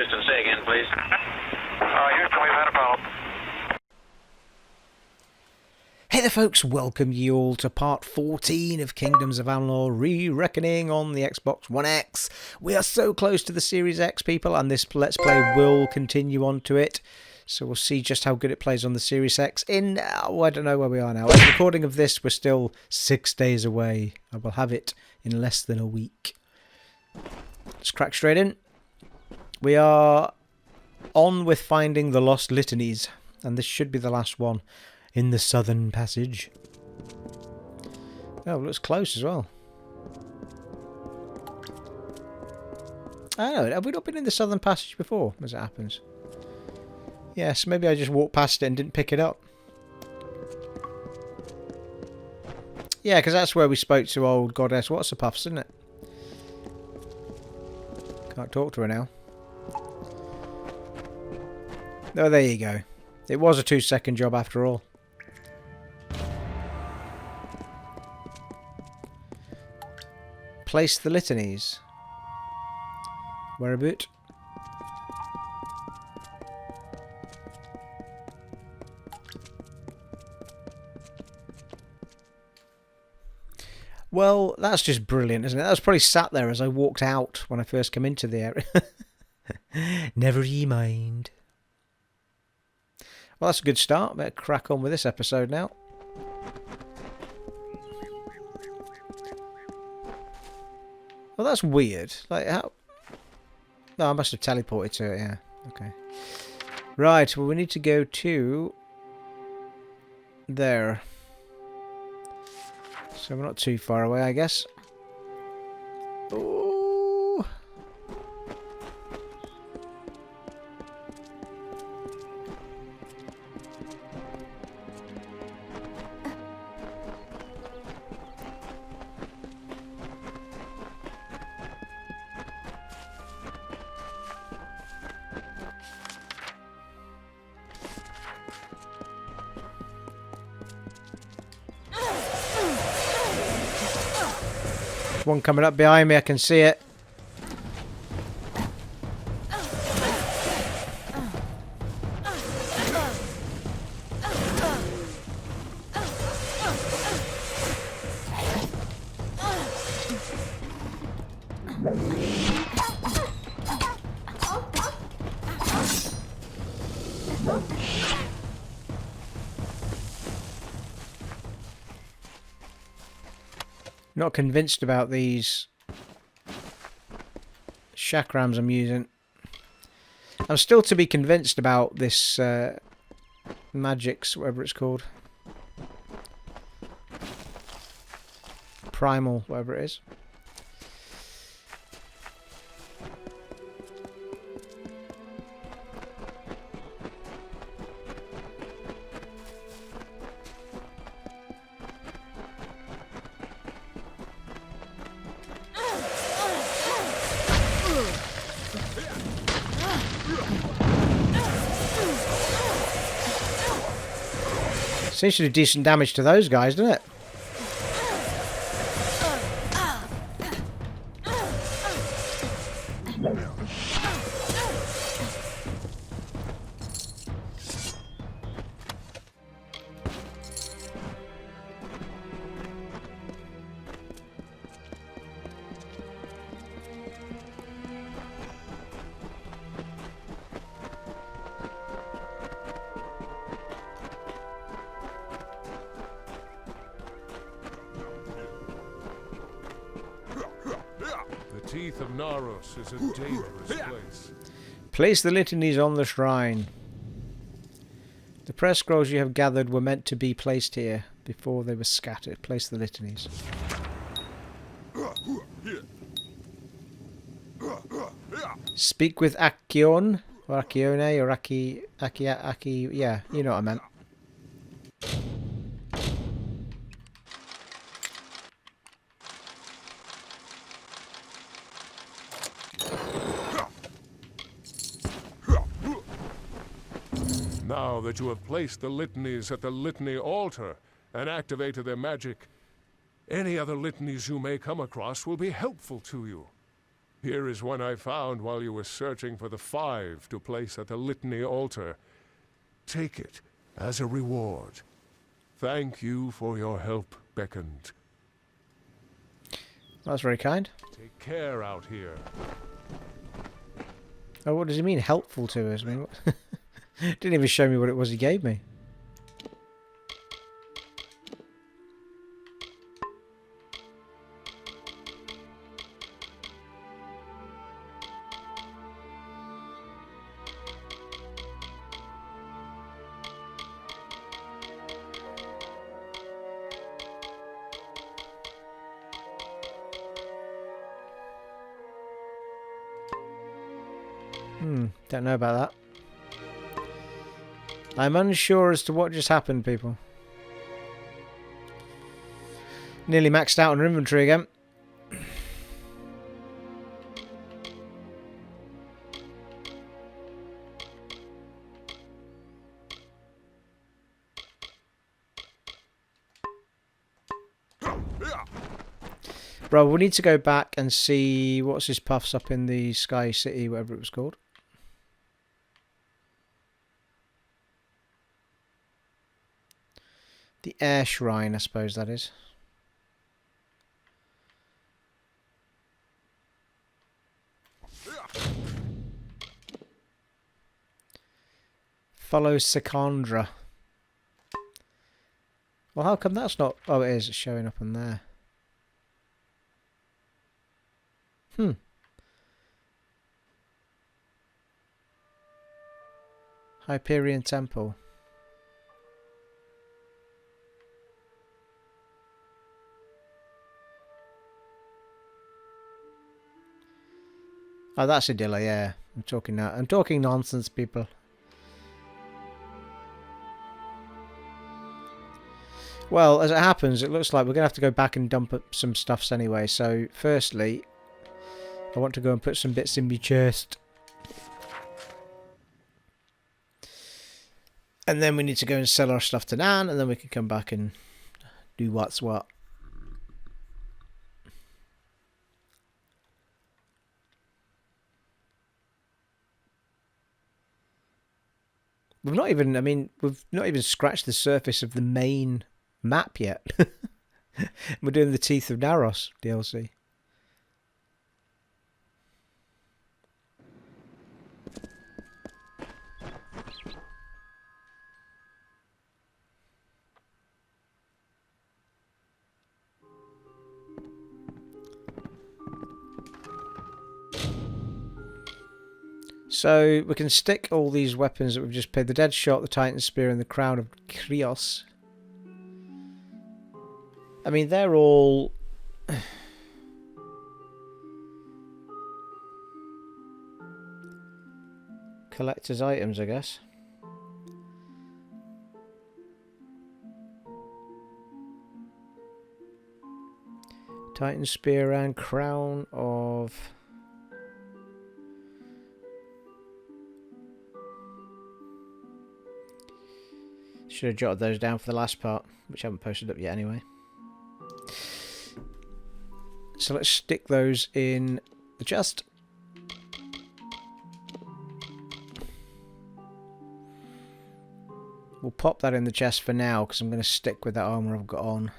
Houston, say again, please. Houston, we've had a problem. Hey there folks, welcome you all to part 14 of Kingdoms of Amalur Re-Reckoning on the Xbox One X. We are so close to the Series X, people, and this Let's Play will continue on to it. So we'll see just how good it plays on the Series X in, I don't know where we are now. At the recording of this, we're still 6 days away. I will have it in less than a week. Let's crack straight in. We are on with finding the lost Litanies, and this should be the last one in the southern passage. Oh, it looks close as well. I don't know, have we not been in the southern passage before, as it happens? Yes, maybe I just walked past it and didn't pick it up. Yeah, because that's where we spoke to old Goddess What's-a-Puffs, isn't it? Can't talk to her now. Oh, there you go. It was a 2-second job after all. Place the Litanies. Whereabout? Well, that's just brilliant, isn't it? That was probably sat there as I walked out when I first came into the area. Never ye mind. Well, that's a good start. Better crack on with this episode now. Well, that's weird. Like, how... No, I must have teleported to it, yeah. Okay. Right, well, we need to go to... there. So we're not too far away, I guess. Ooh. One coming up behind me, I can see it. Not convinced about these chakrams I'm using. I'm still to be convinced about this Magix, whatever it's called. Primal, whatever it is. Seems to do decent damage to those guys, doesn't it? The teeth of Naros is a dangerous place. Place the Litanies on the shrine. The press scrolls you have gathered were meant to be placed here before they were scattered. Place the Litanies. Speak with Akion, or Akione, or Aki, yeah, you know what I meant. Now that you have placed the Litanies at the Litany altar and activated their magic, any other Litanies you may come across will be helpful to you. Here is one I found while you were searching for the 5 to place at the Litany altar. Take it as a reward. Thank you for your help, Beckoned. That's very kind. Take care out here. Oh, what does he mean, helpful to us? I mean, what? Didn't even show me what it was he gave me. Don't know about that. I'm unsure as to what just happened, people. Nearly maxed out on our inventory again. Bro, we need to go back and see what's his puffs up in the Sky City, whatever it was called. The Air Shrine, I suppose that is. Follow Secondra. Well, how come that's not... Oh, it is. It's showing up on there. Hyperion Temple. Oh, that's Idylla, yeah. I'm talking now. I'm talking nonsense, people. Well, as it happens, it looks like we're going to have to go back and dump up some stuffs anyway. So, firstly, I want to go and put some bits in my chest. And then we need to go and sell our stuff to Nan, and then we can come back and do what's what. We've not even, I mean, we've not even scratched the surface of the main map yet. We're doing the Teeth of Naros DLC. So we can stick all these weapons that we've just paid. The Dead Shot, the Titan Spear and the Crown of Krios. I mean, they're all... collector's items, I guess. Titan Spear and Crown of... Should have jotted those down for the last part, which I haven't posted up yet anyway. So let's stick those in the chest. We'll pop that in the chest for now, because I'm going to stick with that armour I've got on.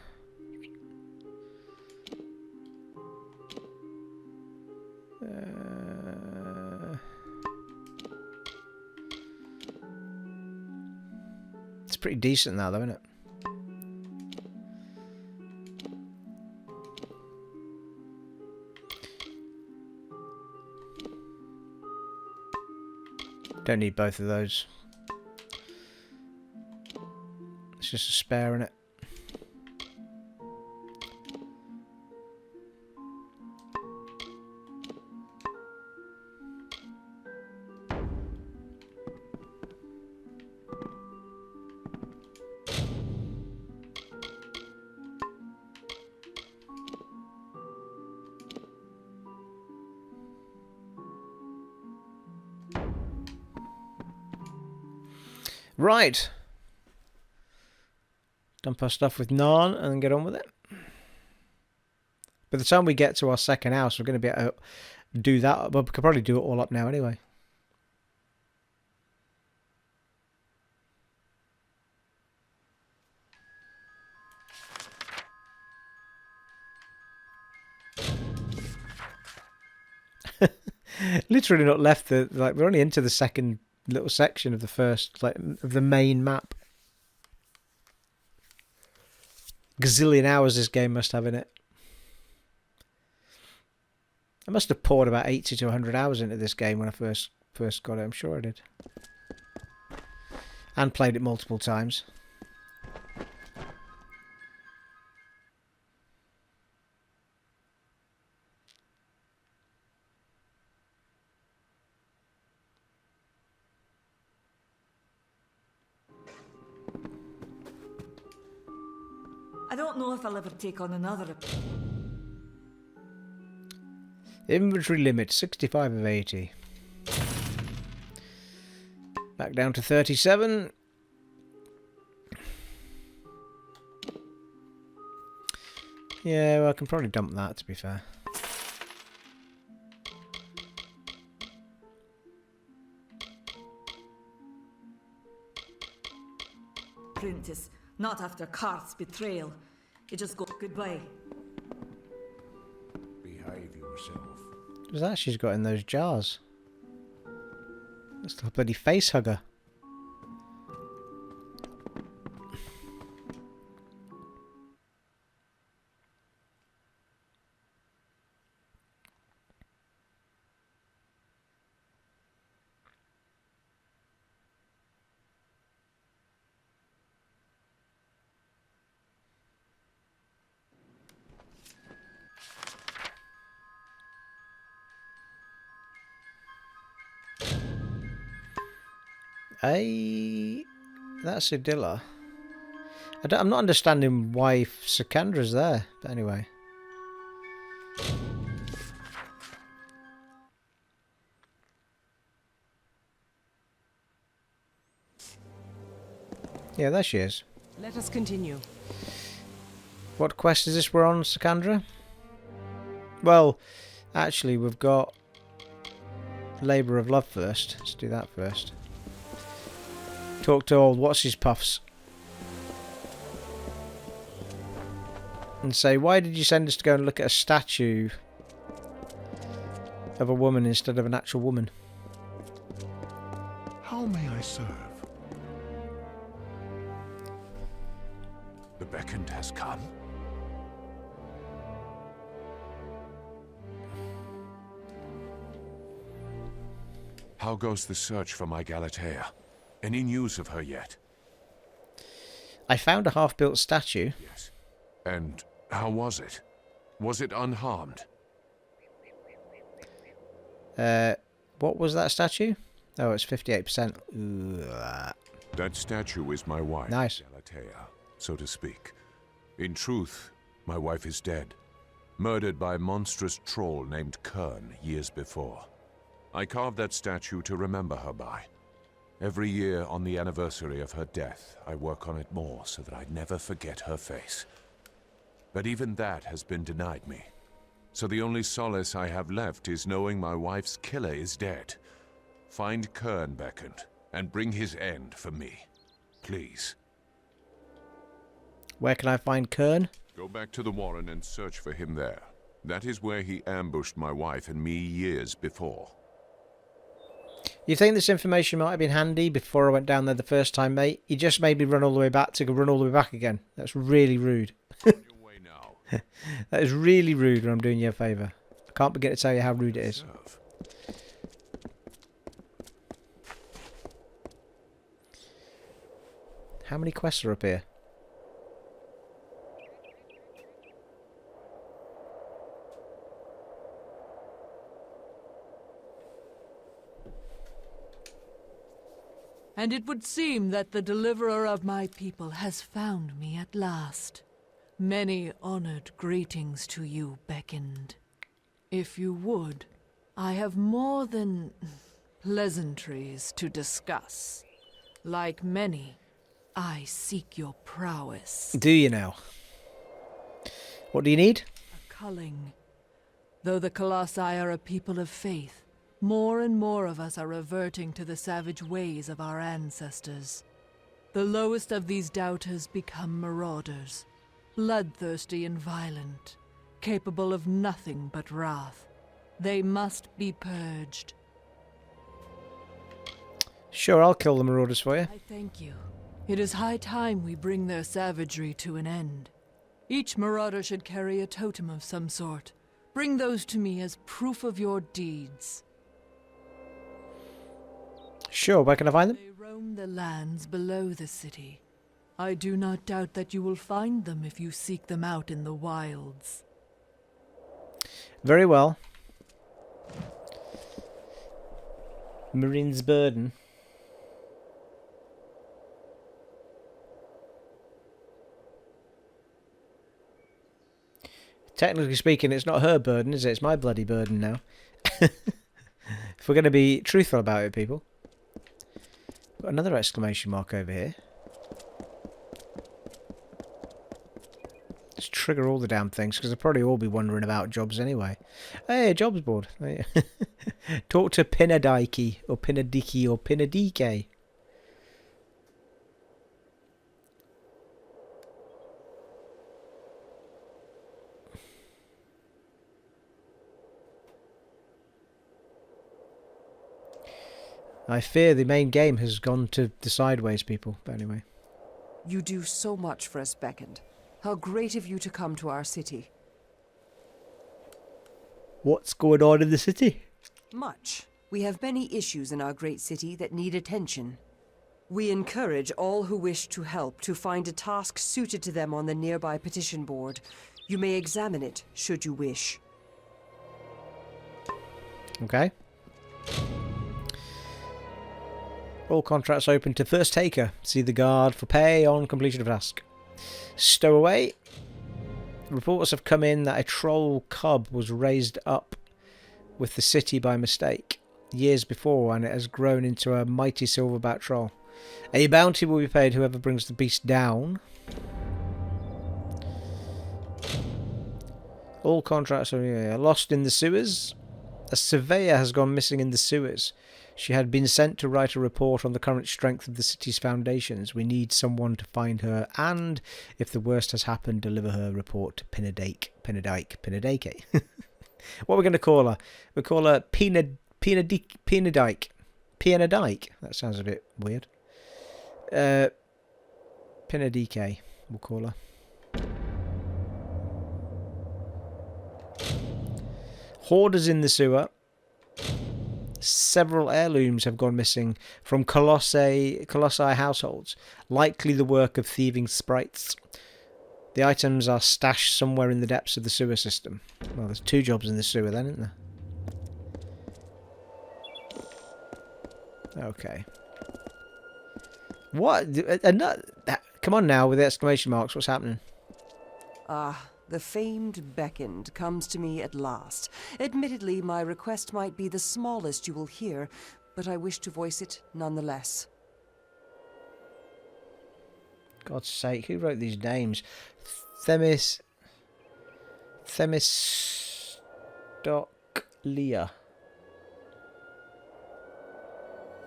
It's pretty decent now, though, isn't it? Don't need both of those. It's just a spare in it. Right. Dump our stuff with Narn and get on with it. By the time we get to our second house, we're going to be at do that. But we could probably do it all up now anyway. Literally not left the we're only into the second little section of the first of the main map. Gazillion hours this game must have in it. I must have poured about 80 to 100 hours into this game when I first got it. I'm sure I did. And played it multiple times. I don't know if I'll ever take on another. Inventory limit 65 of 80. Back down to 37. Yeah, well, I can probably dump that, to be fair. Apprentice, not after Karth's betrayal. You just go goodbye. Behave yourself. What's that she's got in those jars? That's the bloody face hugger. That's Idylla. I'm not understanding why Sikandra's there, but anyway. Yeah, there she is. Let us continue. What quest is this we're on, Sikandra? Well, actually, we've got Labour of Love first. Let's do that first. Talk to old What's-His-Puffs. And say, why did you send us to go and look at a statue of a woman instead of an actual woman? How may I serve? The beckoned has come. How goes the search for my Galatea? Any news of her yet? I found a half-built statue. Yes. And how was it? Was it unharmed? What was that statue? Oh, it's 58%. Ugh. That statue is my wife, Nice. Galatea, so to speak. In truth, my wife is dead. Murdered by a monstrous troll named Kurn years before. I carved that statue to remember her by. Every year on the anniversary of her death, I work on it more so that I never forget her face. But even that has been denied me. So the only solace I have left is knowing my wife's killer is dead. Find Kurn, beckoned, and bring his end for me. Please. Where can I find Kurn? Go back to the Warren and search for him there. That is where he ambushed my wife and me years before. You think this information might have been handy before I went down there the first time, mate? You just made me run all the way back to run all the way back again. That's really rude. On your way now. That is really rude when I'm doing you a favour. I can't begin to tell you how rude it is. Serve. How many quests are up here? And it would seem that the deliverer of my people has found me at last. Many honored greetings to you, beckoned. If you would, I have more than pleasantries to discuss. Like many, I seek your prowess. Do you now? What do you need? A culling, Though the Colossi are a people of faith, more and more of us are reverting to the savage ways of our ancestors. The lowest of these doubters become marauders, bloodthirsty and violent, capable of nothing but wrath. They must be purged. Sure, I'll kill the marauders for you. I thank you. It is high time we bring their savagery to an end. Each marauder should carry a totem of some sort. Bring those to me as proof of your deeds. Sure, where can I find them? They roam the lands below the city. I do not doubt that you will find them if you seek them out in the wilds. Very well. Myrrine's burden. Technically speaking, it's not her burden, is it? It's my bloody burden now. If we're going to be truthful about it, people. Got another exclamation mark over here. Just trigger all the damn things, because they'll probably all be wondering about jobs anyway. Hey, jobs board. Talk to Pinadike, or Pinadike, or Pinadike. I fear the main game has gone to the sideways, people. But anyway. You do so much for us, Beckoned. How great of you to come to our city. What's going on in the city? Much. We have many issues in our great city that need attention. We encourage all who wish to help to find a task suited to them on the nearby petition board. You may examine it, should you wish. Okay. All contracts open to first taker. See the guard for pay on completion of task. Stowaway. Reports have come in that a troll cub was raised up with the city by mistake years before, and it has grown into a mighty silverback troll. A bounty will be paid whoever brings the beast down. All contracts are lost in the sewers. A surveyor has gone missing in the sewers. She had been sent to write a report on the current strength of the city's foundations. We need someone to find her and, if the worst has happened, deliver her report to Pinadike. What are we going to call her? We'll call her Pinadike. That sounds a bit weird. Pinadike, we'll call her. Hoarders in the sewer. Several heirlooms have gone missing from Colossi households, likely the work of thieving sprites. The items are stashed somewhere in the depths of the sewer system. Well, there's two jobs in the sewer then, isn't there? Okay. What? Come on now with the exclamation marks. What's happening? The famed Beckoned comes to me at last. Admittedly, my request might be the smallest you will hear, but I wish to voice it nonetheless. God's sake, who wrote these names? Themistoklea.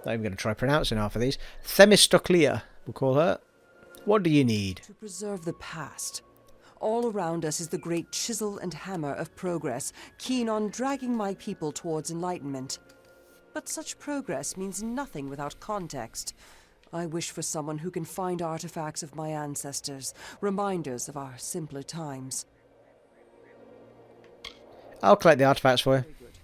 Not even going to try pronouncing half of these. Themistoklea, we'll call her. What do you need? To preserve the past. All around us is the great chisel and hammer of progress, keen on dragging my people towards enlightenment. But such progress means nothing without context. I wish for someone who can find artifacts of my ancestors, reminders of our simpler times. I'll collect the artifacts for you. Very good.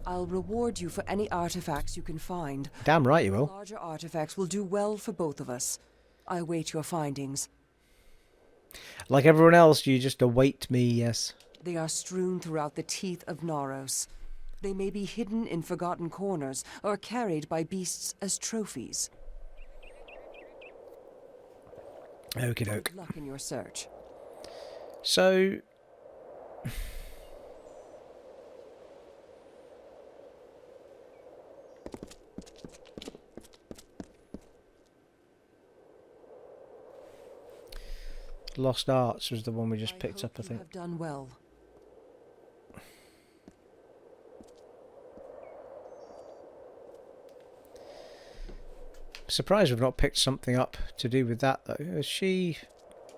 I'll reward you for any artifacts you can find. Damn right you will. Larger artifacts will do well for both of us. I await your findings. Like everyone else, you just await me, yes. They are strewn throughout the teeth of Naros. They may be hidden in forgotten corners, or carried by beasts as trophies. Okie doke. Good luck in your search. So... Lost Arts was the one we just picked up, I think. You have done well. Surprised we've not picked something up to do with that, though. Is she...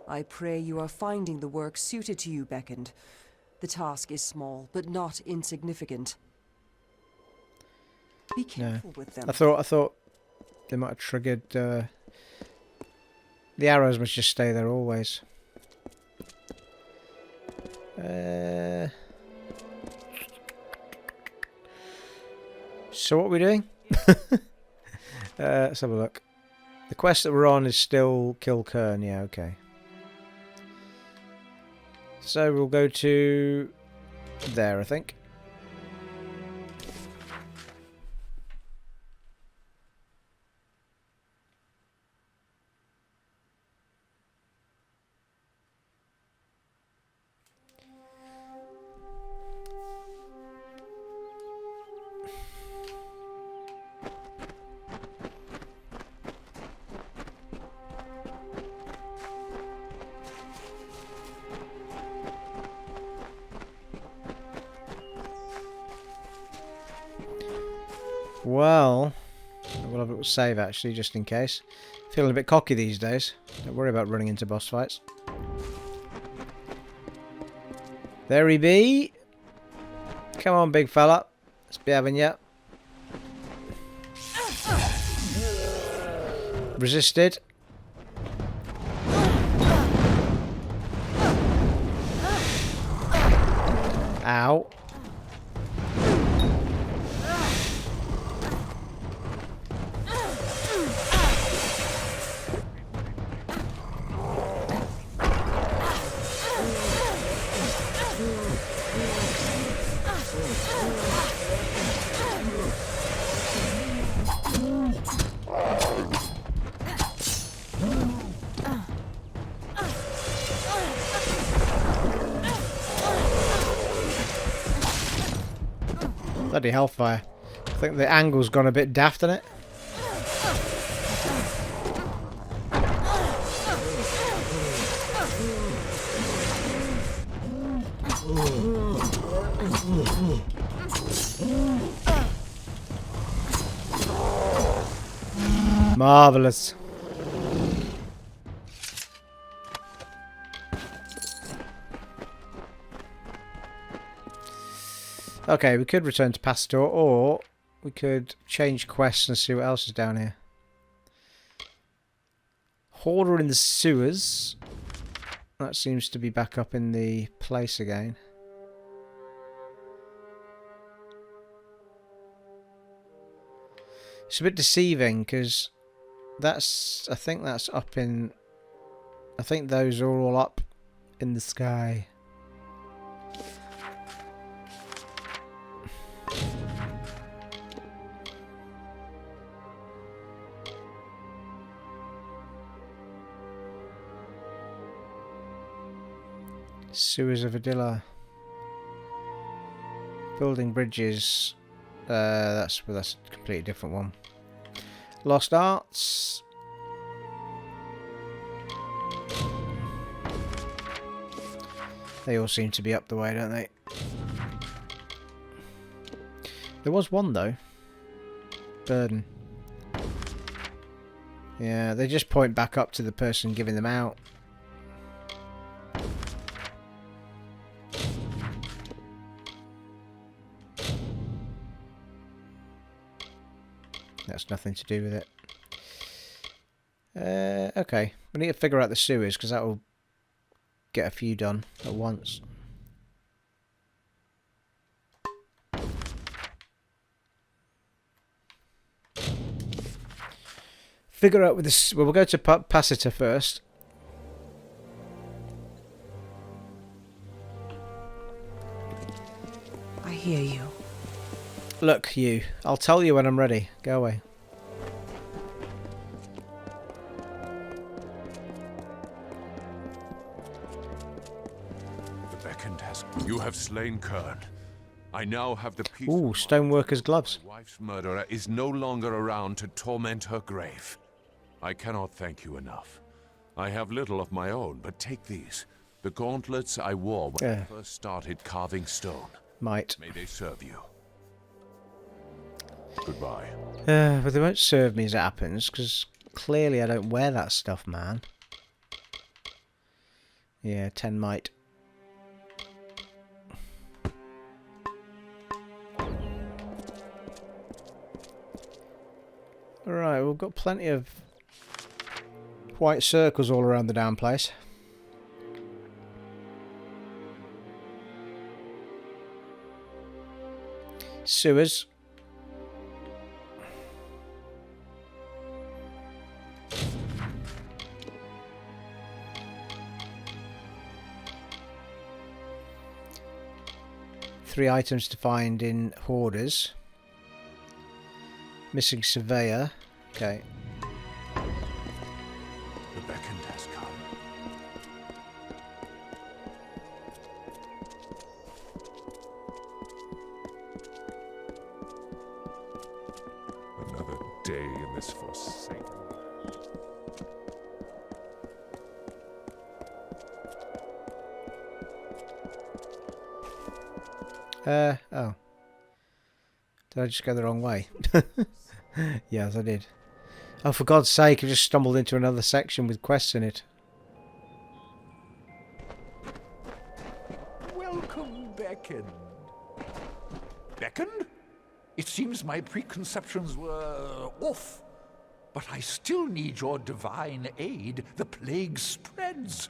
I pray you are finding the work suited to you, Beckoned. The task is small, but not insignificant. Be careful with them. I thought they might have triggered... The arrows must just stay there always. So what are we doing? Let's have a look. The quest that we're on is still kill Kurn. Yeah, okay. So we'll go to there, I think. Well, we'll have a little save actually, just in case. Feeling a bit cocky these days. Don't worry about running into boss fights. There he be. Come on, big fella. Let's be having ya. Resisted. Ow. Bloody hellfire. I think the angle's gone a bit daft on it. Marvellous. Okay, we could return to Pacetor, or we could change quests and see what else is down here. Hoarder in the sewers. That seems to be back up in the place again. It's a bit deceiving because that's, I think that's up in, I think those are all up in the sky. Sewers of Idylla. Building bridges. That's a completely different one. Lost Arts. They all seem to be up the way, don't they? There was one though. Burden. Yeah, they just point back up to the person giving them out. That's nothing to do with it. Okay, we need to figure out the sewers because that will get a few done at once. Figure out with this. Well, we'll go to Pacetor first. I hear you. Look, you. I'll tell you when I'm ready. Go away. The Beckoned has... You have slain Kurn. I now have the peace... Ooh, stoneworker's gloves. My wife's murderer is no longer around to torment her grave. I cannot thank you enough. I have little of my own, but take these. The gauntlets I wore when I first started carving stone. Might. May they serve you. Goodbye. But they won't serve me as it happens, because clearly I don't wear that stuff, man. Yeah, 10 might. Alright, we've got plenty of white circles all around the damn place. Sewers. Three items to find in hoarders. Missing surveyor. Okay. The beckoned has come. Another day in this forsaken. Oh. Did I just go the wrong way? Yes, I did. Oh, for God's sake, I've just stumbled into another section with quests in it. Welcome, Beckoned. Beckoned? It seems my preconceptions were off, but I still need your divine aid. The plague spreads.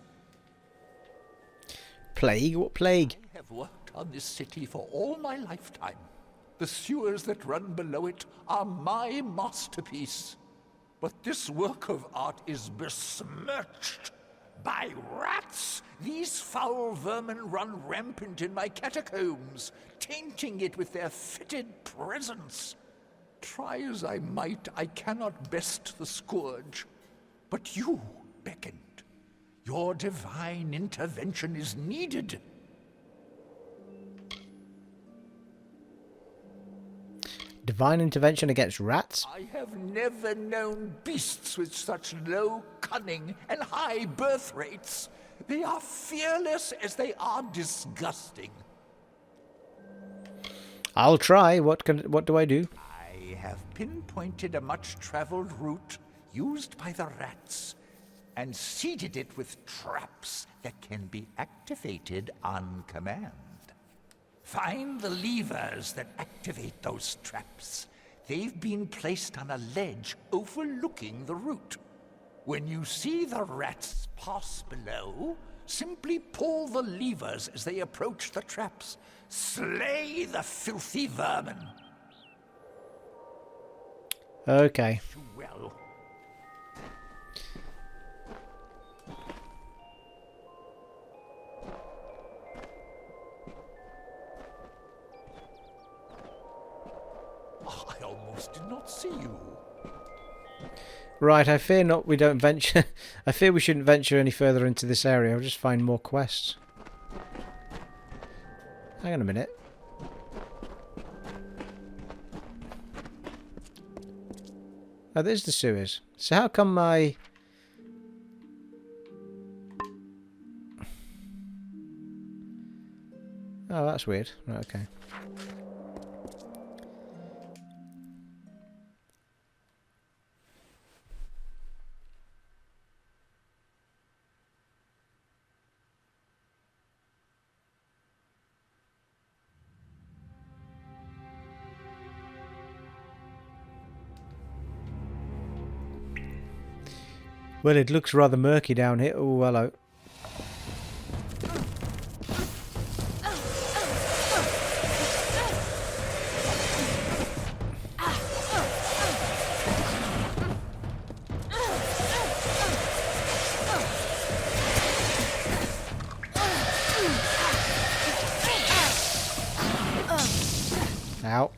Plague? What plague? I have worked on this city for all my lifetime. The sewers that run below it are my masterpiece. But this work of art is besmirched by rats. These foul vermin run rampant in my catacombs, tainting it with their fetid presence. Try as I might, I cannot best the scourge. But you, Beckoned, your divine intervention is needed. Divine intervention against rats? I have never known beasts with such low cunning and high birth rates. They are fearless as they are disgusting. I'll try. What do I do? I have pinpointed a much-traveled route used by the rats and seeded it with traps that can be activated on command. Find the levers that activate those traps. They've been placed on a ledge overlooking the route. When you see the rats pass below, simply pull the levers as they approach the traps. Slay the filthy vermin. Okay. Well. I almost did not see you. Right, I fear not we don't venture... I fear we shouldn't venture any further into this area. I'll just find more quests. Hang on a minute. Oh, there's the sewers. So how come my... Oh, that's weird. Right, okay. Well, it looks rather murky down here. Oh, hello. Ow.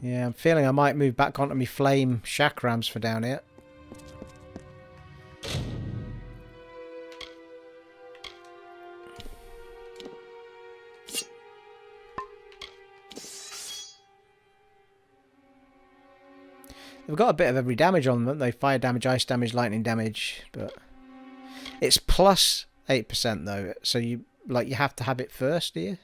Yeah, I'm feeling I might move back onto my flame chakrams for down here. They've got a bit of every damage on them, haven't they? Fire damage, ice damage, lightning damage, but it's plus 8% though. So you have to have it first, do you?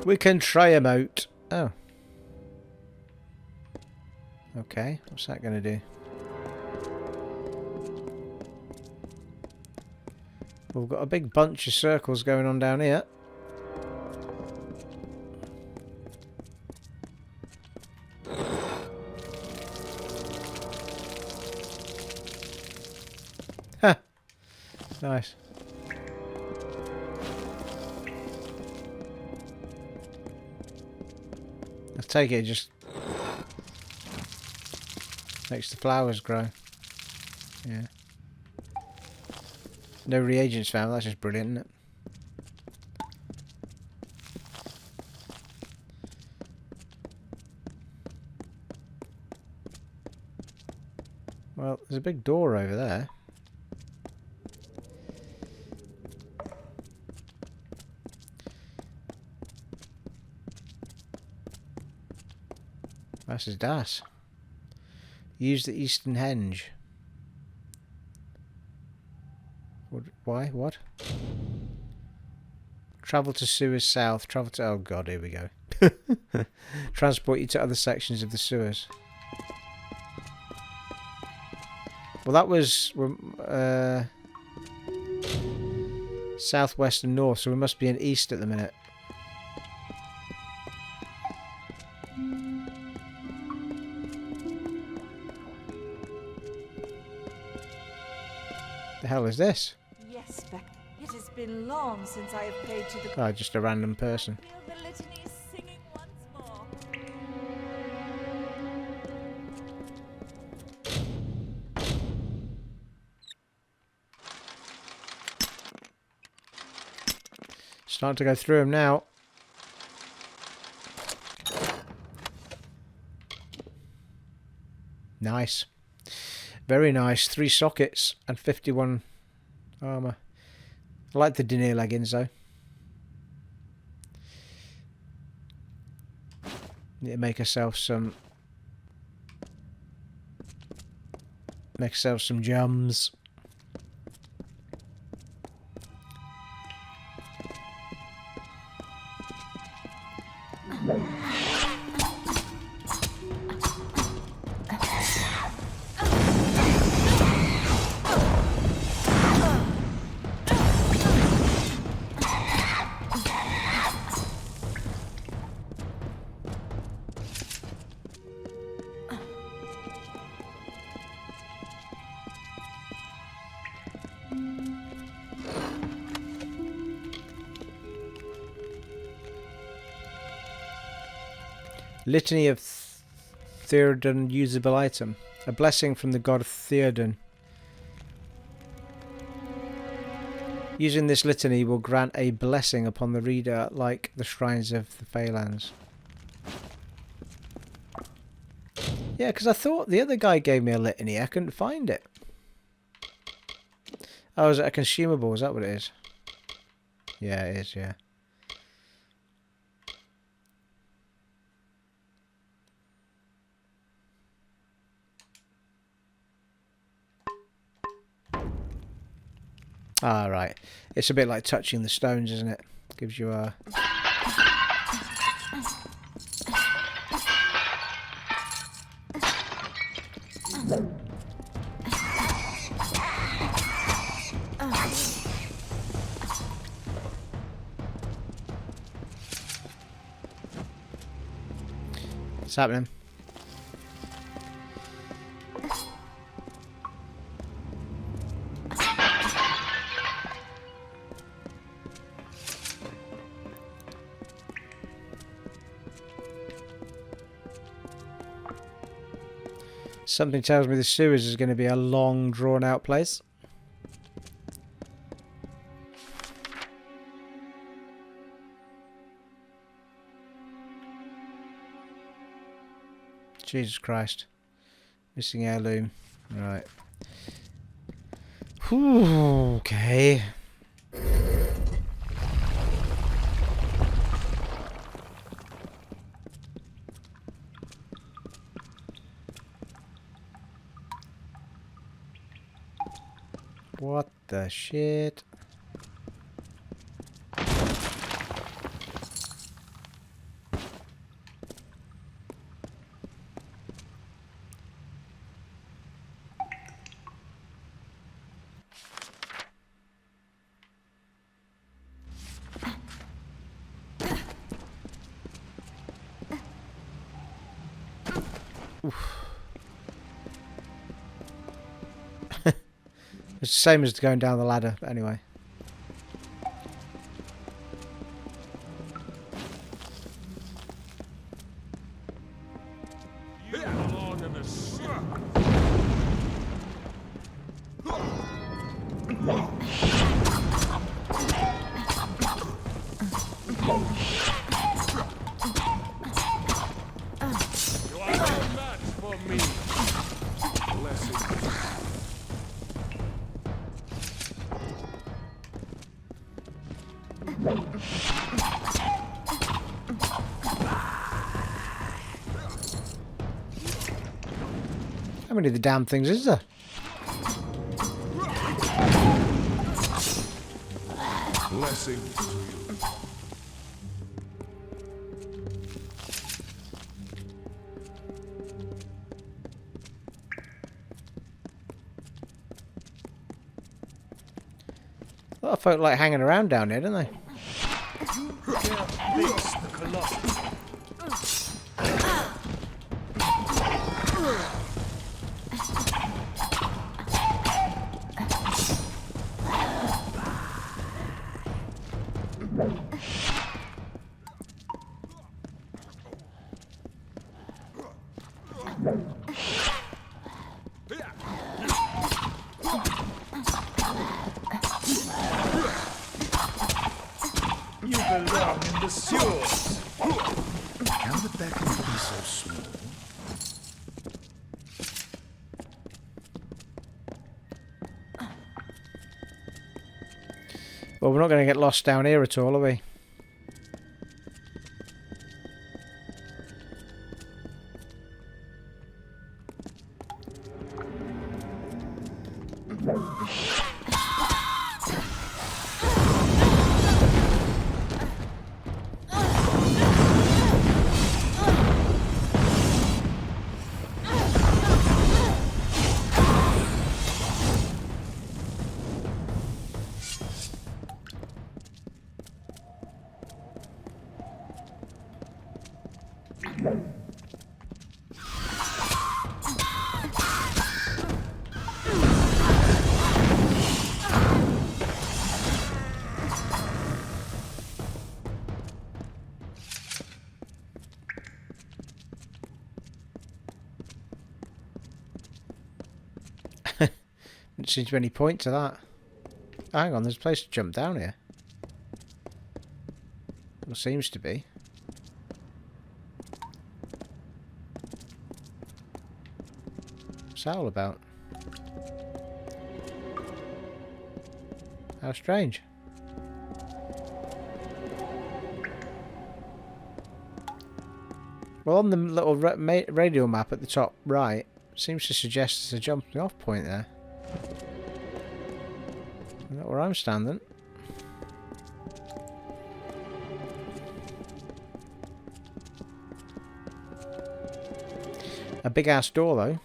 We can try him out. Oh. Okay, what's that going to do? We've got a big bunch of circles going on down here. Ha! Nice. I take it just makes the flowers grow. Yeah. No reagents found, that's just brilliant, isn't it? Well, there's a big door over there. That's his das. Use the eastern henge. Why? What? Travel to sewers south. Travel to... Oh god, here we go. Transport you to other sections of the sewers. Well, that was... southwest and north, so we must be in east at the minute. The hell is this? Yes, Beck. It has been long since I have paid to the... Oh, just a random person. Feel the litanies singing once more. Starting to go through them now. Nice. Very nice. 3 sockets and 51 armour. I like the denier leggings though. Need to make ourselves some... Make ourselves some gems. Litany of Theoden usable item. A blessing from the god Theoden. Using this litany will grant a blessing upon the reader like the shrines of the Phalanx. Yeah, because I thought the other guy gave me a litany. I couldn't find it. Oh, is it a consumable? Is that what it is? Yeah, it is, yeah. Ah, right. It's a bit like touching the stones, isn't it? Gives you a... What's happening? Something tells me the sewers is going to be a long, drawn-out place. Jesus Christ. Missing heirloom. Right. Whew, okay. What the shit? It's the same as going down the ladder, but anyway. How many of the damn things is there? Blessings to you. A lot of folk like hanging around down here, don't they? You belong in the sewers. How did that can be so small? Well, we're not going to get lost down here at all, are we? Didn't seem to be any point to that. Oh, hang on, there's a place to jump down here. Well, seems to be. What's that all about? How strange. Well, on the little radial map at the top right, seems to suggest there's a jumping off point there. Not where I'm standing. A big ass door though.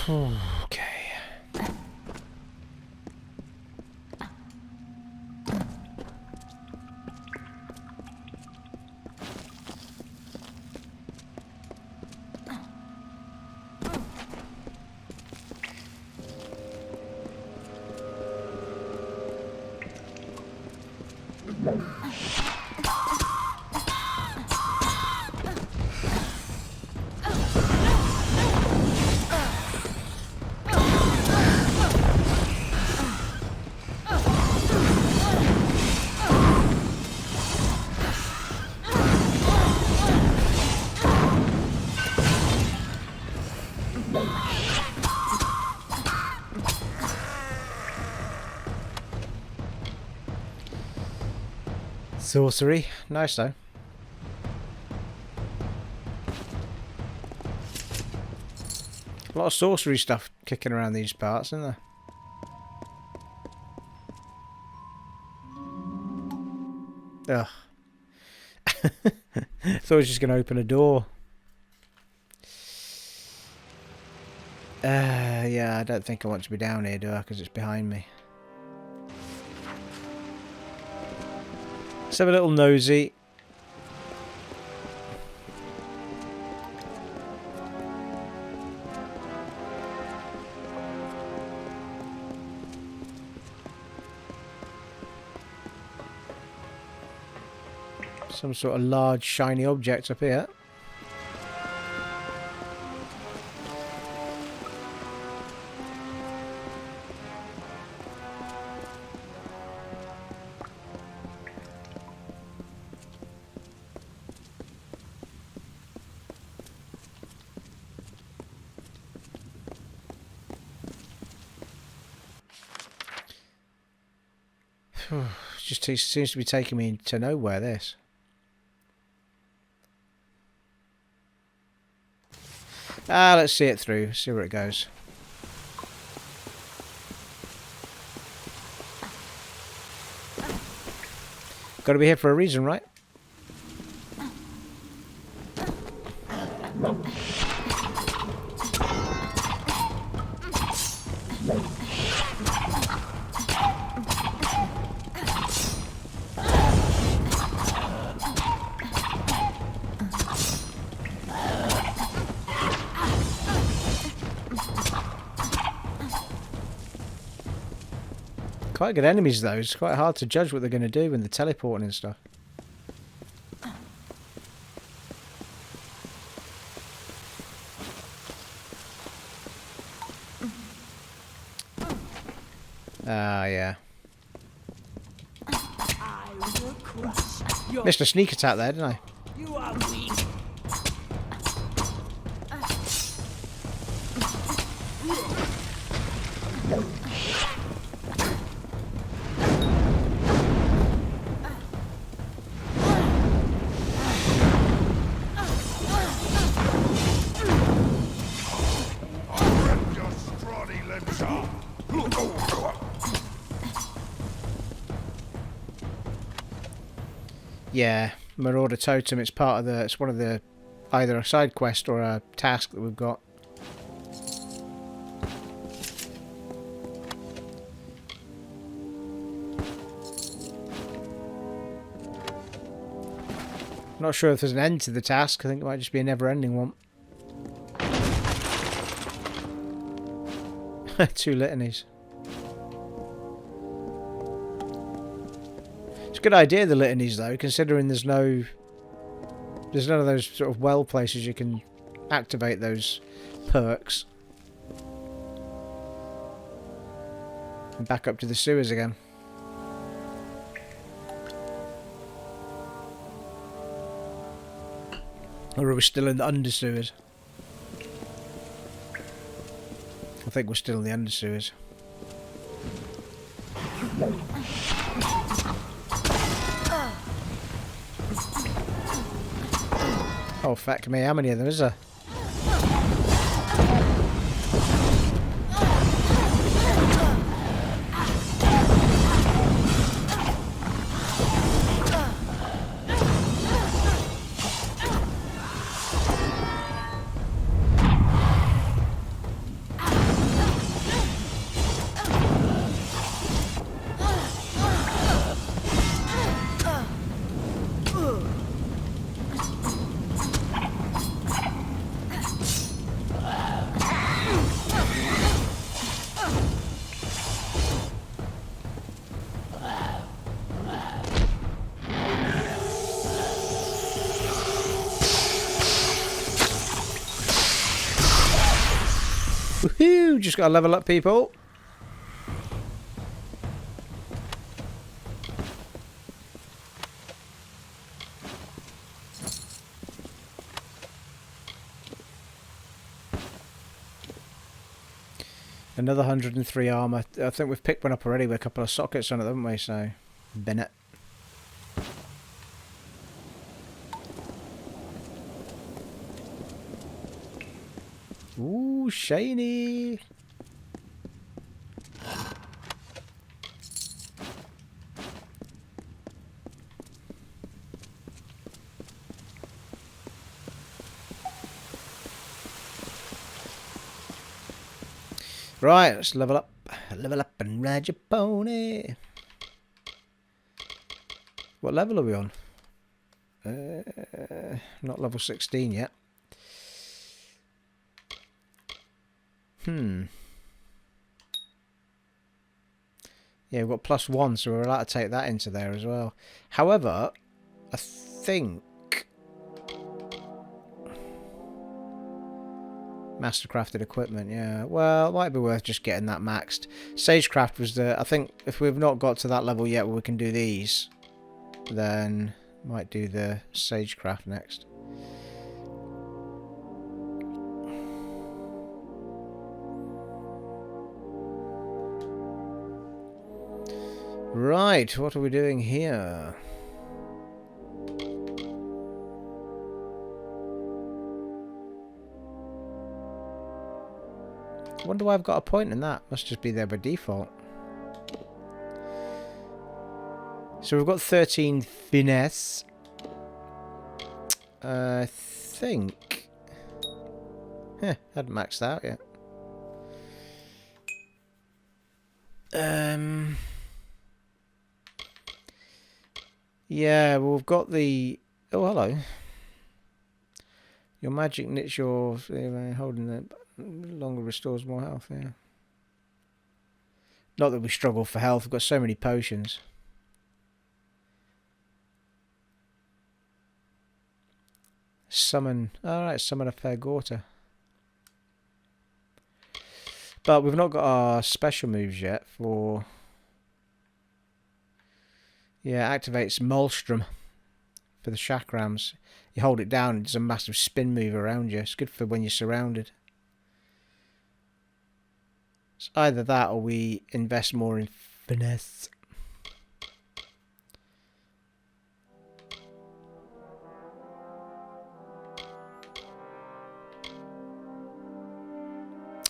Okay. Sorcery, nice though. A lot of sorcery stuff kicking around these parts, isn't there? Ugh. Thought I was just going to open a door. Yeah, I don't think I want to be down here, do I? Because it's behind me. Let's have a little nosy. Some sort of large shiny object up here. Just seems to be taking me to nowhere, this. Let's see it through, see where it goes. Got to be here for a reason, right? Quite good enemies though, it's quite hard to judge what they're going to do when they're teleporting and stuff. Ah, yeah. Missed a sneak attack there, didn't I? You are weak. Yeah, Marauder Totem, it's part of the, it's one of the, either a side quest or a task that we've got. Not sure if there's an end to the task, I think it might just be a never-ending one. 2 litanies. Good idea, the litanies, though, considering there's none of those sort of well places you can activate those perks. And back up to the sewers again. Or are we still in the under sewers? I think we're still in the under sewers. Oh, fuck me, how many of them is there? Woohoo! Just got to level up, people. Another 103 armour. I think we've picked one up already with a couple of sockets on it, haven't we? So, Bennett. Ooh, shiny. Right, let's level up. Level up and ride your pony. What level are we on? Not level 16 yet. Yeah, we've got +1, so we're allowed to take that into there as well. However, I think mastercrafted equipment, yeah. Well, it might be worth just getting that maxed. Sagecraft was the... I think if we've not got to that level yet where we can do these, then might do the Sagecraft next. Right, what are we doing here? I wonder why I've got a point in that. Must just be there by default. So we've got 13 finesse. I think... hadn't maxed out yet. Yeah, well, we've got the... Oh, hello. Your magic knits your... holding it longer restores more health, yeah. Not that we struggle for health. We've got so many potions. Summon... Alright, summon a Fairgorta. But we've not got our special moves yet for... Yeah, activates Maelstrom for the chakrams. You hold it down, it does a massive spin move around you. It's good for when you're surrounded. It's either that or we invest more in finesse.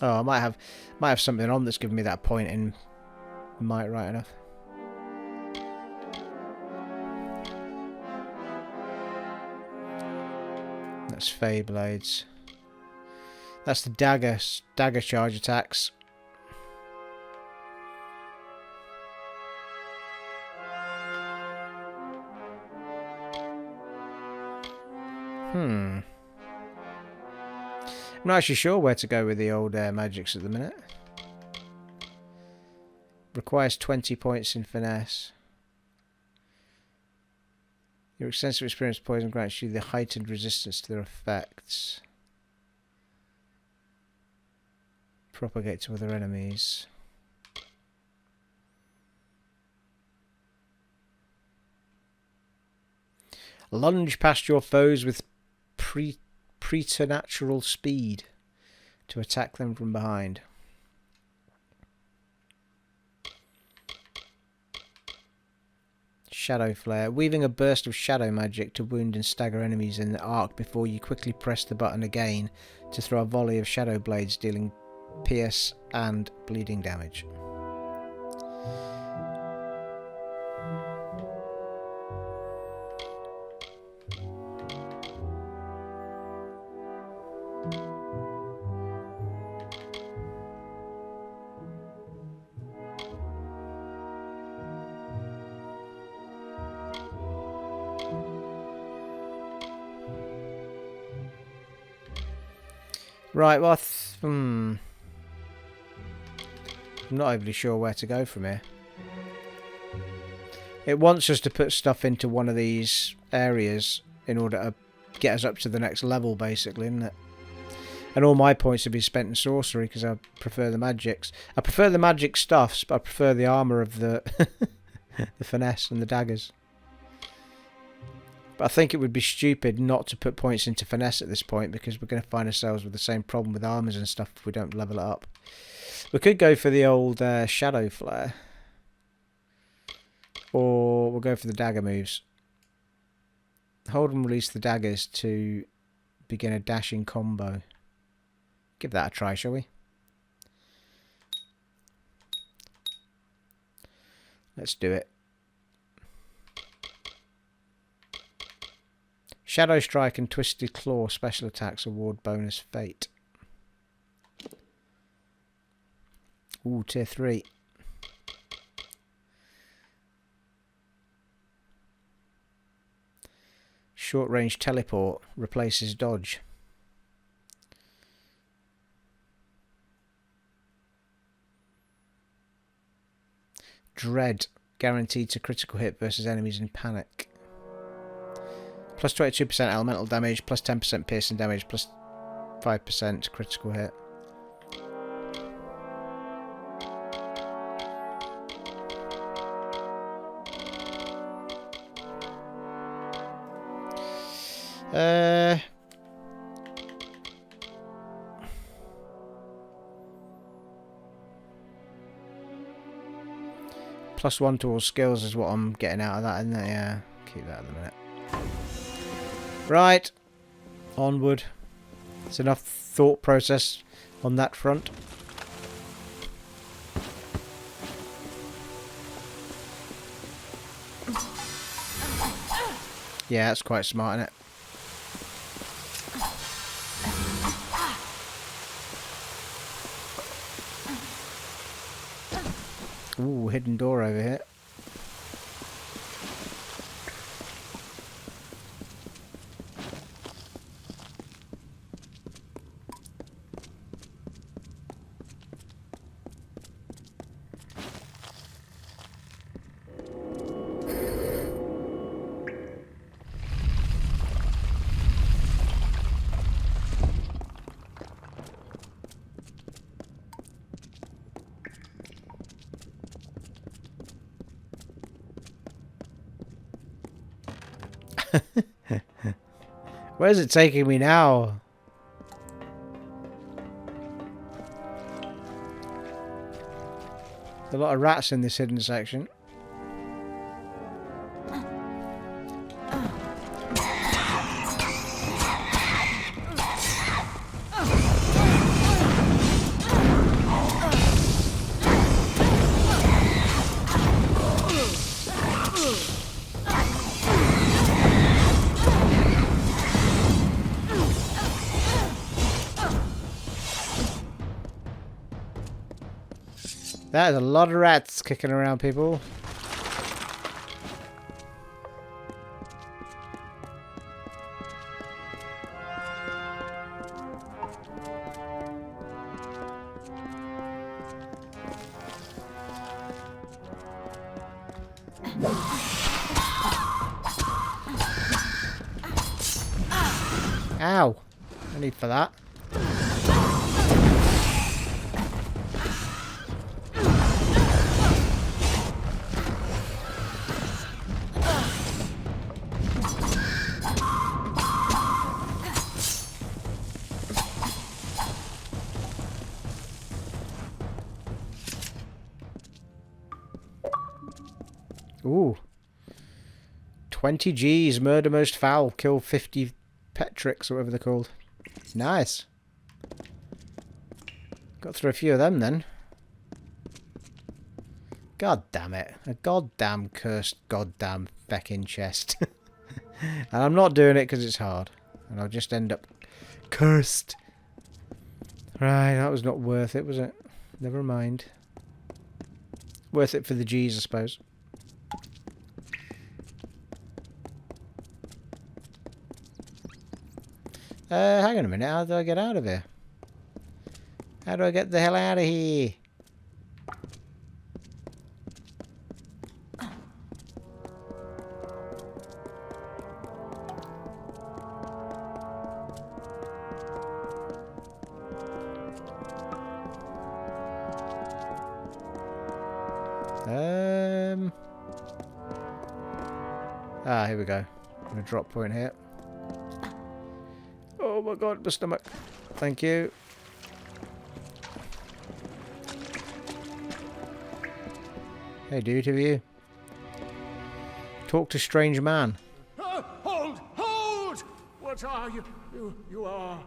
Oh, I might have something on that's giving me that point in might right enough. That's Fey Blades. That's the dagger charge attacks. I'm not actually sure where to go with the old air magics at the minute. Requires 20 points in finesse. Your extensive experience with poison grants you the heightened resistance to their effects. Propagate to other enemies. Lunge past your foes with preternatural speed to attack them from behind. Shadow Flare. Weaving a burst of shadow magic to wound and stagger enemies in the arc before you quickly press the button again to throw a volley of shadow blades dealing pierce and bleeding damage. Right, well, I'm not overly sure where to go from here. It wants us to put stuff into one of these areas in order to get us up to the next level, basically, isn't it? And all my points would be spent in sorcery because I prefer the magics. I prefer the magic stuffs, but I prefer the armour of the the finesse and the daggers. But I think it would be stupid not to put points into finesse at this point because we're going to find ourselves with the same problem with armours and stuff if we don't level it up. We could go for the old Shadow Flare. Or we'll go for the dagger moves. Hold and release the daggers to begin a dashing combo. Give that a try, shall we? Let's do it. Shadow Strike and Twisted Claw special attacks award bonus fate. Ooh, tier 3. Short range teleport replaces dodge. Dread, guaranteed to critical hit versus enemies in panic. Plus 22% elemental damage, plus 10% piercing damage, plus 5% critical hit. +1 to all skills is what I'm getting out of that, isn't it? Yeah, keep that at the minute. Right, onward. It's enough thought process on that front. Yeah, that's quite smart, isn't it? Ooh, hidden door over here. Where's it taking me now? There's a lot of rats in this hidden section. That is a lot of rats kicking around, people. Ow! No need for that. Ooh. 20 G's, murder most foul, kill 50 Petrix, or whatever they're called. Nice. Got through a few of them then. God damn it. A goddamn cursed goddamn feckin' chest. And I'm not doing it because it's hard. And I'll just end up cursed. Right, that was not worth it, was it? Never mind. Worth it for the G's, I suppose. Hang on a minute, how do I get out of here? How do I get the hell out of here? Here we go. A drop point here. Oh my god, my stomach. Thank you. Hey dude, who are you? Talk to strange man. Hold! Hold! What are you? You are...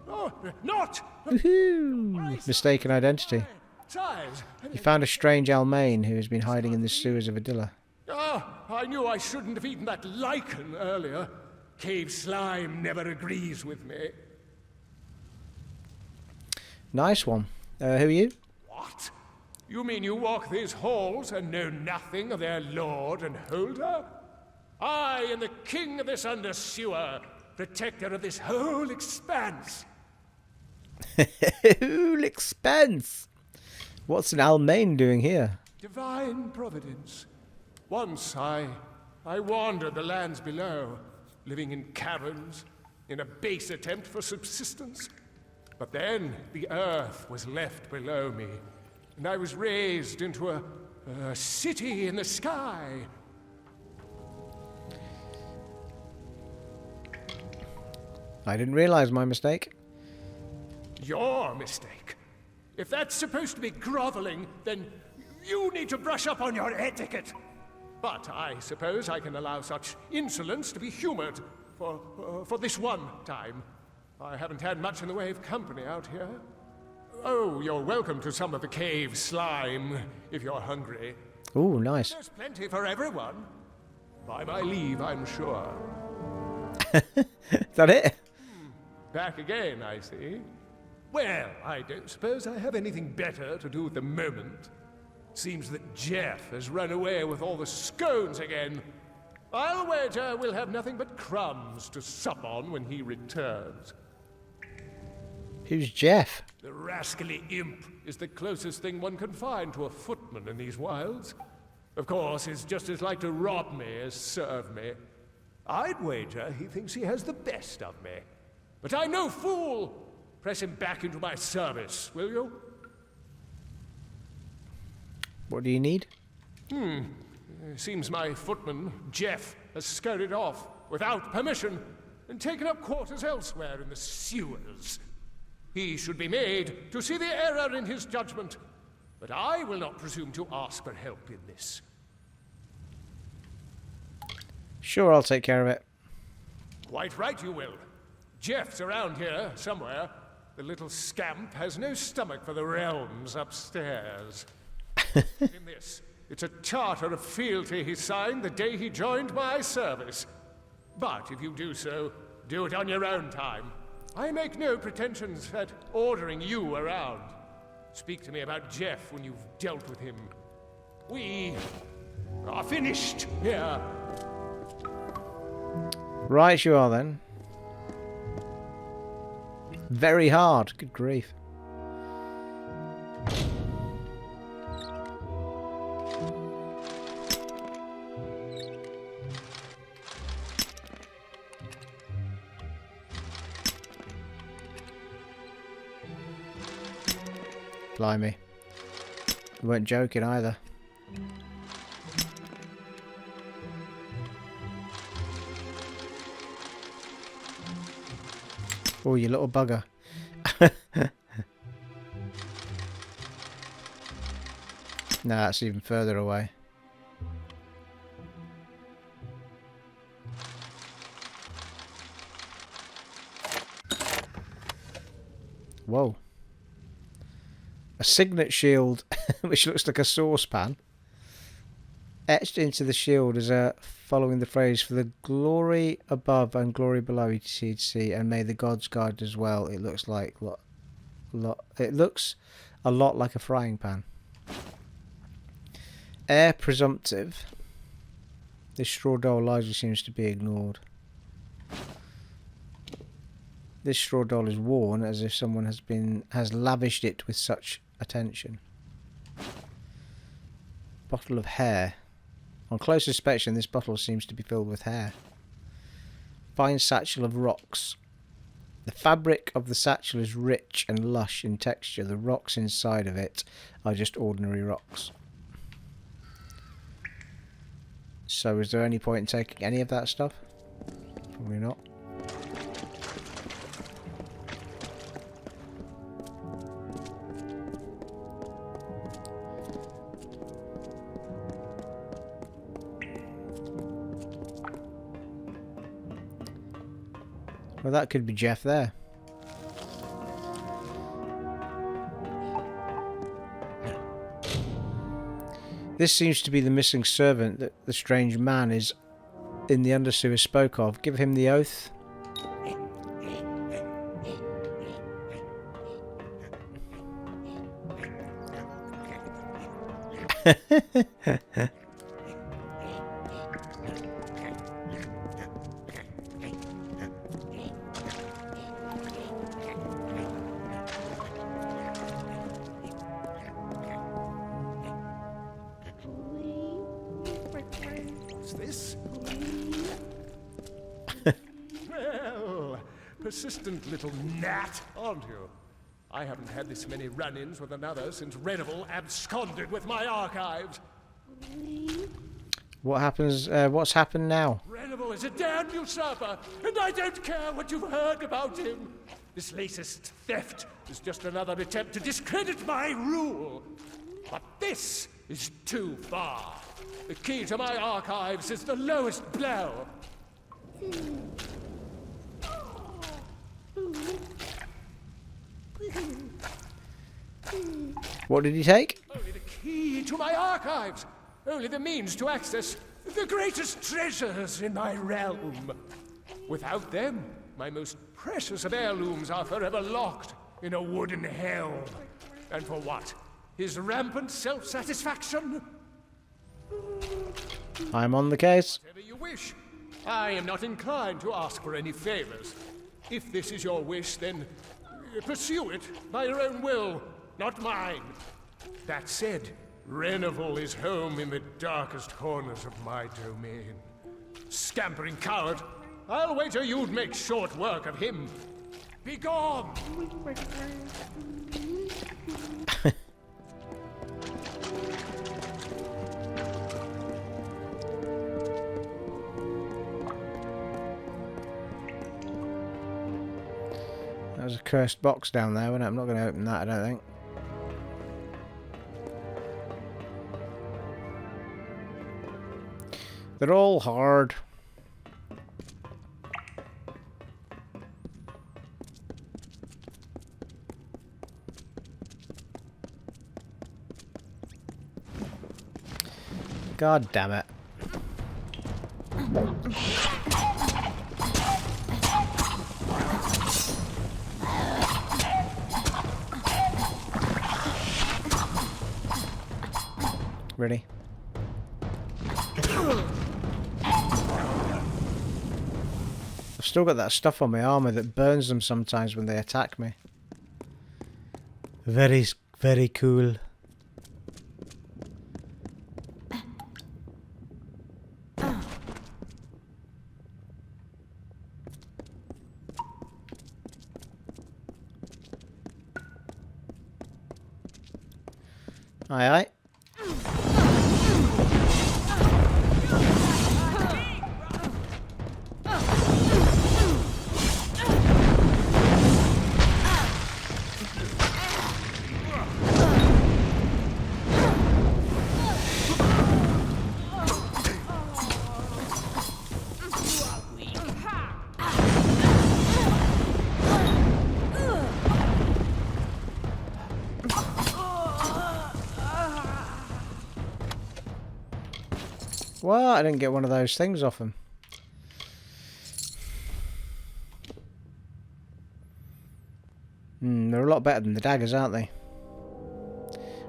Oh, not! Woohoo! Mistaken identity. Size. You found a strange Almain who has been hiding in the sewers of Idylla. Ah, I knew I shouldn't have eaten that lichen earlier. Cave slime never agrees with me. Nice one. Who are you? What? You mean you walk these halls and know nothing of their lord and holder? I am the king of this undersewer, protector of this whole expanse. Whole expanse? What's an Almain doing here? Divine providence. Once I wandered the lands below, living in caverns, in a base attempt for subsistence. But then the earth was left below me, and I was raised into a city in the sky. I didn't realize my mistake. Your mistake. If that's supposed to be groveling, then you need to brush up on your etiquette. But I suppose I can allow such insolence to be humored for this one time. I haven't had much in the way of company out here. Oh, you're welcome to some of the cave slime, if you're hungry. Ooh, nice. There's plenty for everyone. By my leave, I'm sure. Is that it? Back again, I see. Well, I don't suppose I have anything better to do at the moment. Seems that Geoff has run away with all the scones again. I'll wager we'll have nothing but crumbs to sup on when he returns. Who's Geoff? The rascally imp is the closest thing one can find to a footman in these wilds. Of course, he's just as like to rob me as serve me. I'd wager he thinks he has the best of me. But I'm no fool! Press him back into my service, will you? What do you need? Seems my footman, Geoff, has scurried off without permission and taken up quarters elsewhere in the sewers. He should be made to see the error in his judgment, but I will not presume to ask for help in this. Sure, I'll take care of it. Quite right you will. Geoff's around here somewhere. The little scamp has no stomach for the realms upstairs. In this, it's a charter of fealty he signed the day he joined my service. But if you do so, do it on your own time. I make no pretensions at ordering you around. Speak to me about Geoff when you've dealt with him. We are finished here. Right you are then. Very hard. Good grief. Blimey. You weren't joking either. Oh, you little bugger. Nah, it's even further away. Whoa. A signet shield, which looks like a saucepan. Etched into the shield is a following the phrase, "For the glory above and glory below, etc., and may the gods guide as well." It looks like it looks a lot like a frying pan. Heir presumptive. This straw doll largely seems to be ignored. This straw doll is worn as if someone has lavished it with such attention. Bottle of hair. On close inspection, this bottle seems to be filled with hair. Fine satchel of rocks. The fabric of the satchel is rich and lush in texture. The rocks inside of it are just ordinary rocks. So is there any point in taking any of that stuff? Probably not. Well, that could be Geoff there. This seems to be the missing servant that the strange man is in the undersewer spoke of. Give him the oath. What's this? Well, persistent little gnat, aren't you? I haven't had this many run-ins with another since Renevel absconded with my archives. What happens? What's happened now? Renevel is a damned usurper, and I don't care what you've heard about him. This latest theft is just another attempt to discredit my rule. But this is too far. The key to my archives is the lowest blow. What did he take? Only the key to my archives. Only the means to access the greatest treasures in my realm. Without them, my most precious of heirlooms are forever locked in a wooden hell. And for what? His rampant self-satisfaction? I'm on the case. Whatever you wish. I am not inclined to ask for any favors. If this is your wish, then pursue it by your own will, not mine. That said, Renevel is home in the darkest corners of my domain. Scampering coward, I'll wager you'd make short work of him. Be gone! There's a cursed box down there, but I'm not going to open that, I don't think. They're all hard. God damn it. Ready? I've still got that stuff on my armor that burns them sometimes when they attack me. Very, very cool. Aye aye. What? I didn't get one of those things off him. They're a lot better than the daggers, aren't they?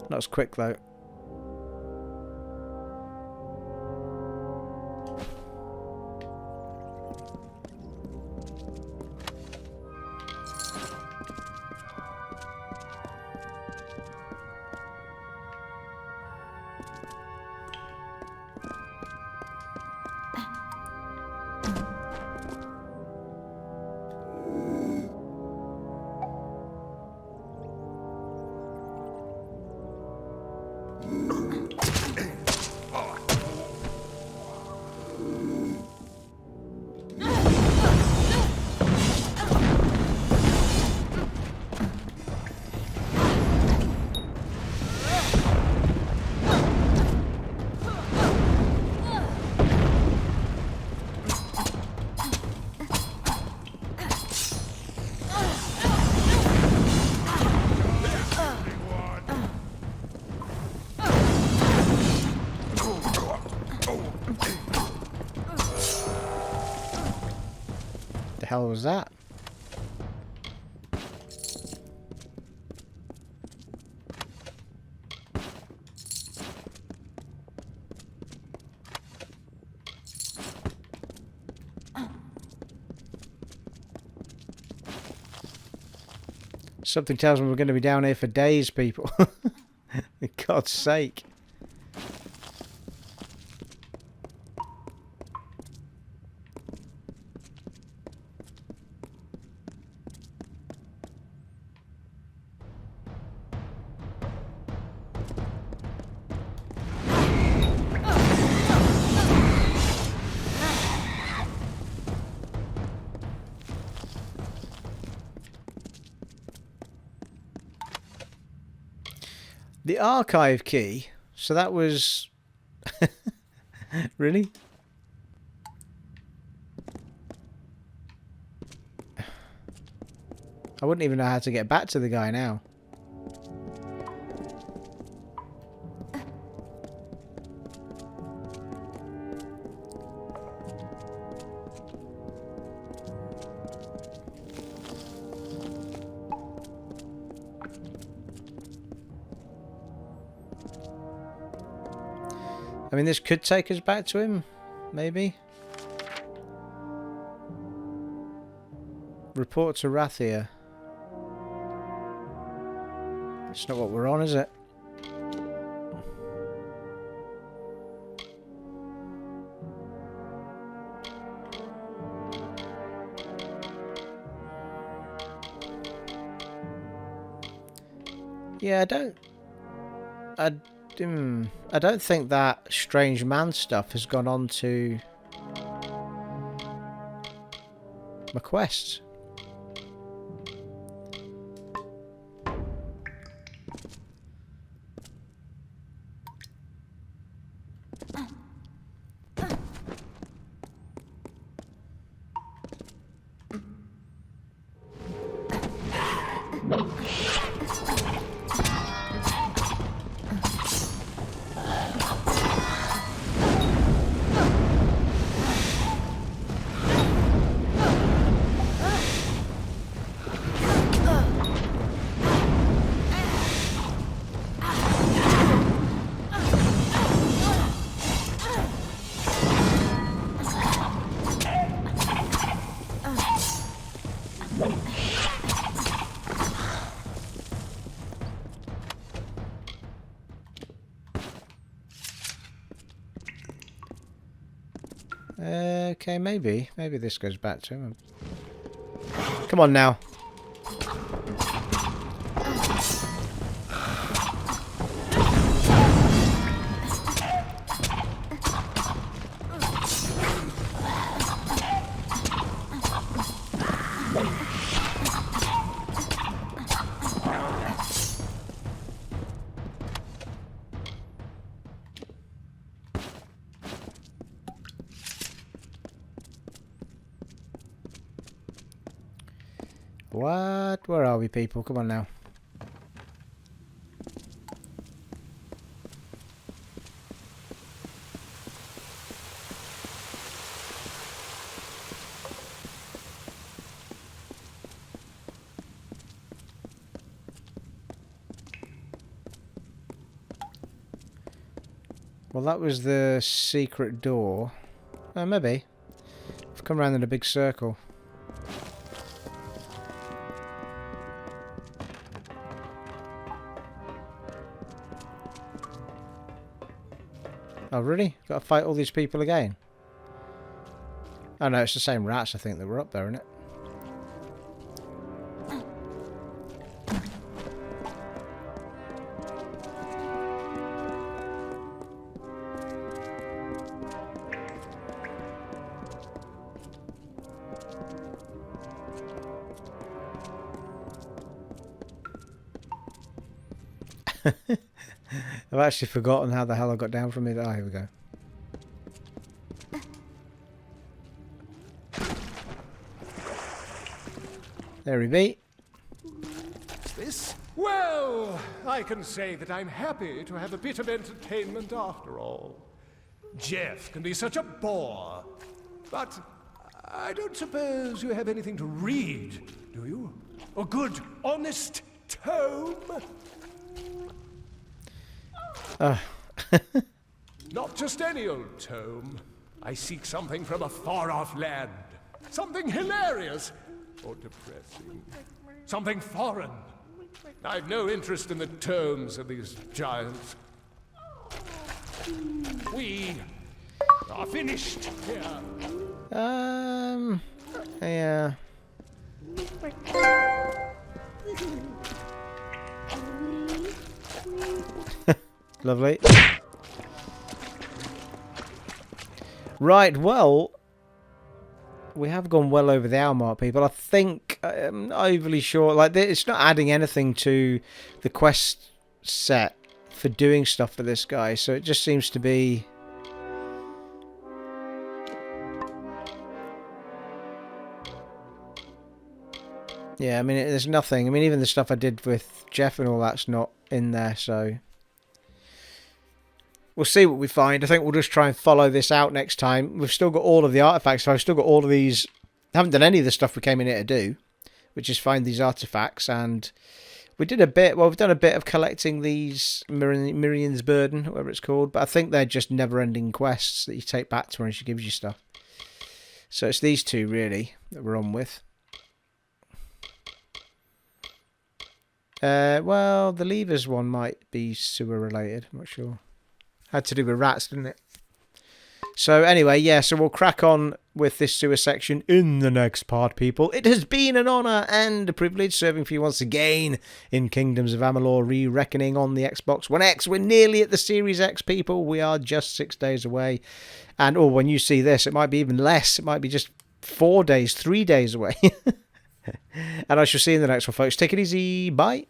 Not as quick though. The hell was that? Something tells me we're going to be down here for days, people. For God's sake. The archive key, so that was... Really? I wouldn't even know how to get back to the guy now. I mean, this could take us back to him, maybe. Report to Rathia. It's not what we're on, is it? Yeah, I don't think that strange man stuff has gone on to my quests. Okay, maybe this goes back to him. Come on now. What? Where are we, people? Come on now. Well, that was the secret door. Maybe. I've come around in a big circle. Oh, really? Got to fight all these people again? Oh, no, it's the same rats, I think, that were up there, isn't it? I've actually forgotten how the hell I got down from it. Oh, here we go. There we be. This? Well, I can say that I'm happy to have a bit of entertainment after all. Geoff can be such a bore, but I don't suppose you have anything to read, do you? A good, honest tome? Not just any old tome. I seek something from a far-off land. Something hilarious or depressing. Something foreign. I've no interest in the tomes of these giants. We are finished here. Yeah. Lovely. Right, well, we have gone well over the hour mark, people. I think I'm not overly sure. Like, it's not adding anything to the quest set for doing stuff for this guy, so it just seems to be... Yeah, I mean, there's nothing. I mean, even the stuff I did with Geoff and all that's not in there, so... We'll see what we find. I think we'll just try and follow this out next time. We've still got all of the artifacts, so I've still got all of these... I haven't done any of the stuff we came in here to do, which is find these artifacts, and we did a bit... Well, we've done a bit of collecting these Myrrine's Burden, whatever it's called, but I think they're just never-ending quests that you take back to her and she gives you stuff. So it's these two, really, that we're on with. Well, the levers one might be sewer related. I'm not sure. Had to do with rats, didn't it? So anyway, yeah, so we'll crack on with this sewer section in the next part, people. It has been an honour and a privilege serving for you once again in Kingdoms of Amalur Re-Reckoning on the Xbox One X. We're nearly at the Series X, people. We are just 6 days away. And, oh, when you see this, it might be even less. It might be just 4 days, 3 days away. And I shall see you in the next one, folks. Take it easy. Bye.